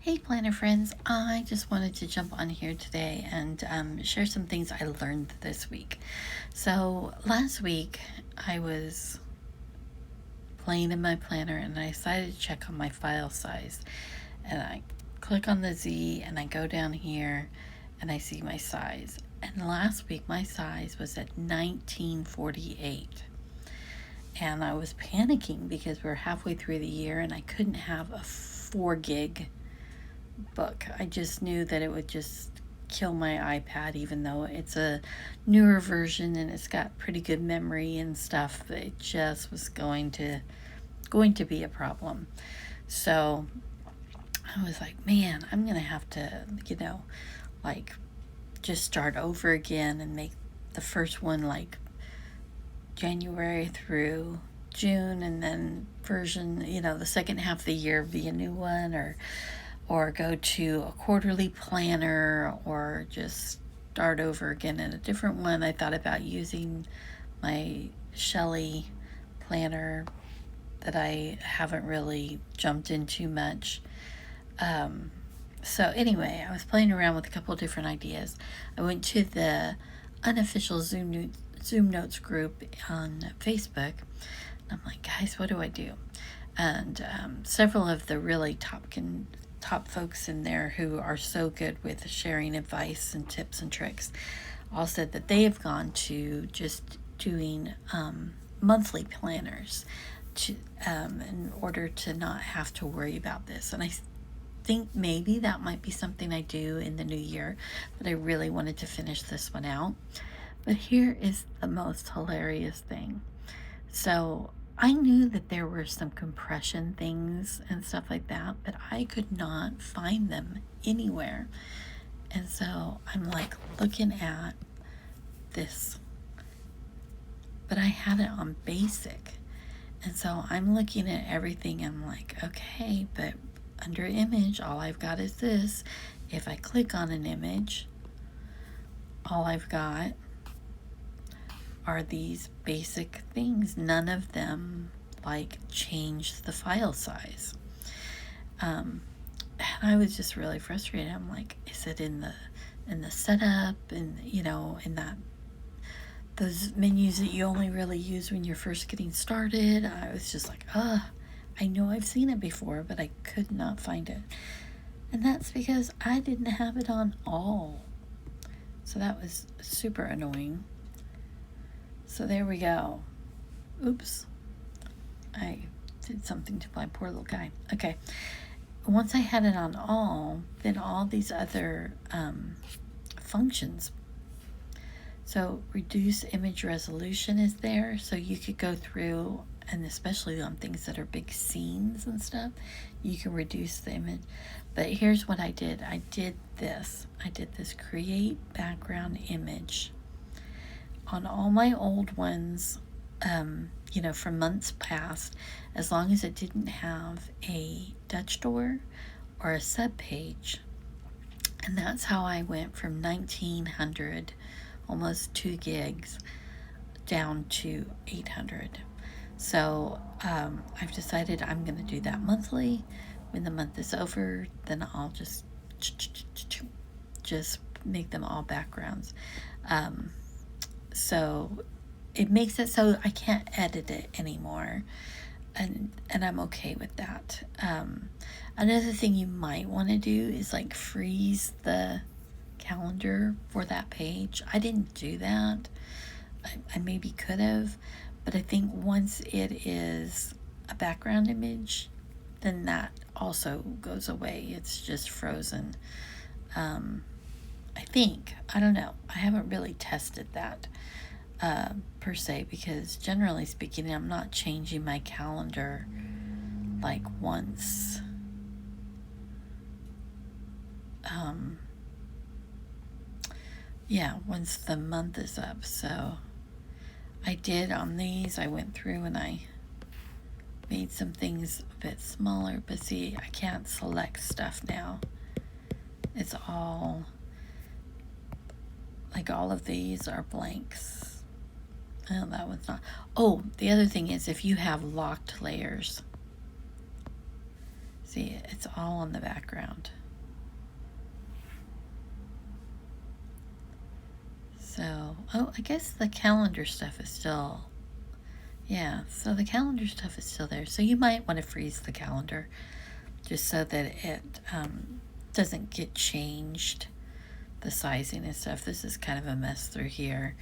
Hey planner friends, I just wanted to jump on here today and share some things I learned this week. So last week I was playing in my planner and I decided to check on my file size, and I click on the Z and I go down here and I see my size, and last week my size was at 1948. And I was panicking because we're halfway through the year and I couldn't have a 4 gig book. I just knew that it would just kill my iPad, even though it's a newer version and it's got pretty good memory and stuff. It just was going to be a problem. So I was like, man, I'm gonna have to, like just start over again and make the first one like January through June, and then version, the second half of the year be a new one, or go to a quarterly planner, or just start over again in a different one. I thought about using my Shelley planner that I haven't really jumped into much. So anyway, I was playing around with a couple of different ideas. I went to the unofficial ZoomNotes group on Facebook. I'm like, guys, what do I do? And several of the really top folks in there who are so good with sharing advice and tips and tricks all said that they have gone to just doing monthly planners in order to not have to worry about this. And I think maybe that might be something I do in the new year, but I really wanted to finish this one out. But here is the most hilarious thing. So I knew that there were some compression things and stuff like that, but I could not find them anywhere. And so I'm like looking at this, but I had it on basic. And so I'm looking at everything. I'm like, okay, but under image, all I've got is this. If I click on an image, all I've got are these basic things. None of them like change the file size. And I was just really frustrated. I'm like, is it in the setup, and in that those menus that you only really use when you're first getting started? I was just like, I know I've seen it before, but I could not find it. And that's because I didn't have it on all. So that was super annoying. So there we go. Oops. I did something to my poor little guy. Okay. Once I had it on all, then all these other functions. So reduce image resolution is there. So you could go through, and especially on things that are big scenes and stuff, you can reduce the image. But here's what I did. I did this create background image. On all my old ones, from months past, as long as it didn't have a Dutch door or a sub page. And that's how I went from 1900, almost 2 gigs, down to 800. So I've decided I'm going to do that monthly. When the month is over, then I'll just make them all backgrounds. So it makes it so I can't edit it anymore, and I'm okay with that. Another thing you might want to do is like freeze the calendar for that page. I didn't do that. I maybe could have, but I think once it is a background image, then that also goes away. It's just frozen. I think. I don't know. I haven't really tested that per se, because generally speaking, I'm not changing my calendar like once. Once the month is up. So I did on these. I went through and I made some things a bit smaller, but see, I can't select stuff now. It's all like all of these are blanks. Oh, that one's not. Oh, the other thing is if you have locked layers. See, it's all in the background. So, oh, I guess the calendar stuff is still, yeah, so the calendar stuff is still there. So you might want to freeze the calendar just so that it doesn't get changed, the sizing and stuff. This is kind of a mess through here.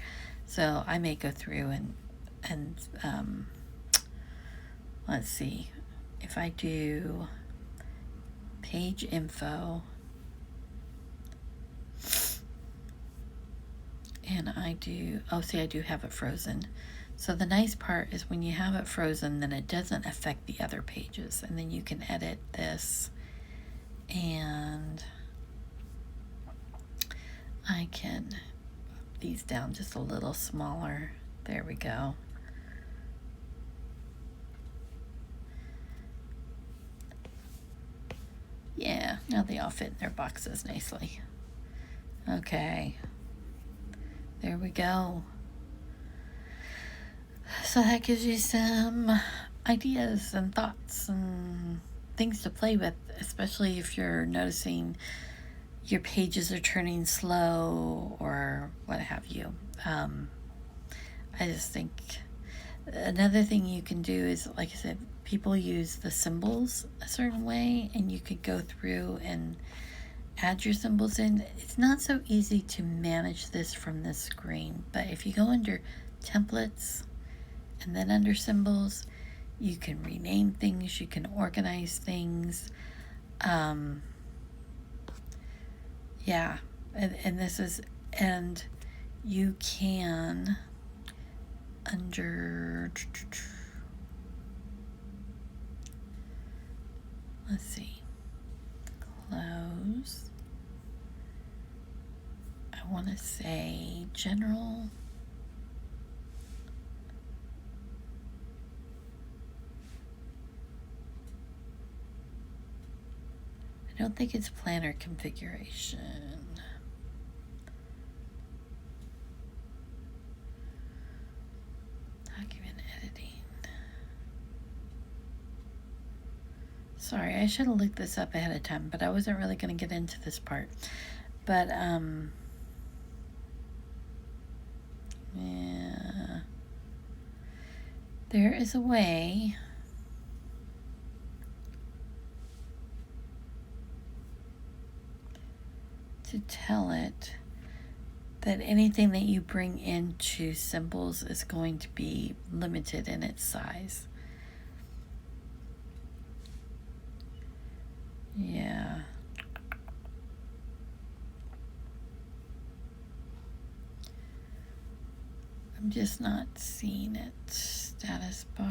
So I may go through and let's see, if I do page info and I do, oh, see, I do have it frozen. So the nice part is when you have it frozen, then it doesn't affect the other pages. And then you can edit this, and I can these down just a little smaller. There we go. Yeah, now they all fit in their boxes nicely. Okay, there we go. So that gives you some ideas and thoughts and things to play with, especially if you're noticing your pages are turning slow or what have you. I just think another thing you can do is, like I said, people use the symbols a certain way, and you could go through and add your symbols in. It's not so easy to manage this from this screen, but if you go under templates and then under symbols, you can rename things, you can organize things. Yeah, and this is, and you can under, let's see, close. I want to say general. I don't think it's planner configuration. Document editing. Sorry, I should have looked this up ahead of time, but I wasn't really going to get into this part. But, yeah. There is a way to tell it that anything that you bring into symbols is going to be limited in its size. Yeah. I'm just not seeing it. Status bars.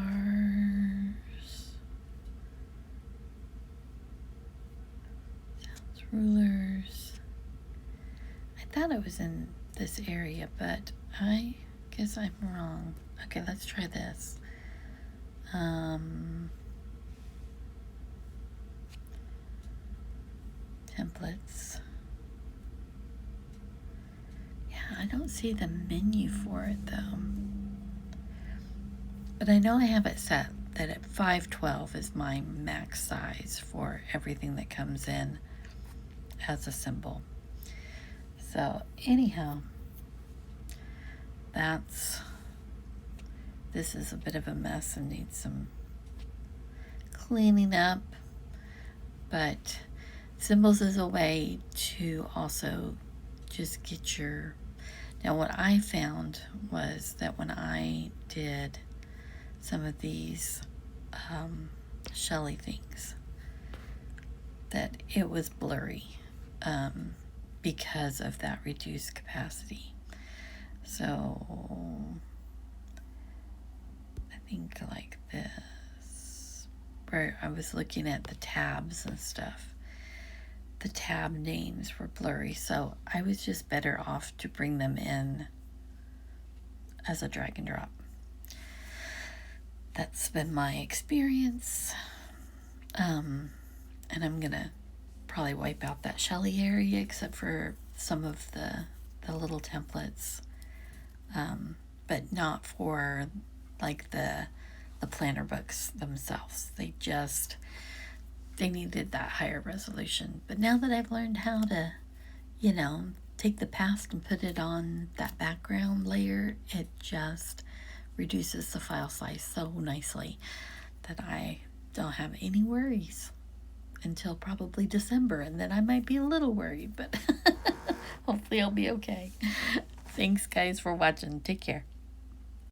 Sounds rulers. I thought it was in this area, but I guess I'm wrong. Okay, let's try this. Templates. Yeah, I don't see the menu for it though. But I know I have it set that at 512 is my max size for everything that comes in as a symbol. So anyhow, this is a bit of a mess and needs some cleaning up, but symbols is a way to also just get your, now what I found was that when I did some of these Shelly things, that it was blurry because of that reduced capacity. So I think like this, where I was looking at the tabs and stuff, the tab names were blurry, so I was just better off to bring them in as a drag and drop. That's been my experience. And I'm gonna probably wipe out that Shelly area except for some of the little templates, but not for like the planner books themselves. They just, they needed that higher resolution. But now that I've learned how to, you know, take the past and put it on that background layer, it just reduces the file size so nicely that I don't have any worries until probably December, and then I might be a little worried, but hopefully I'll be okay. Thanks, guys, for watching. Take care.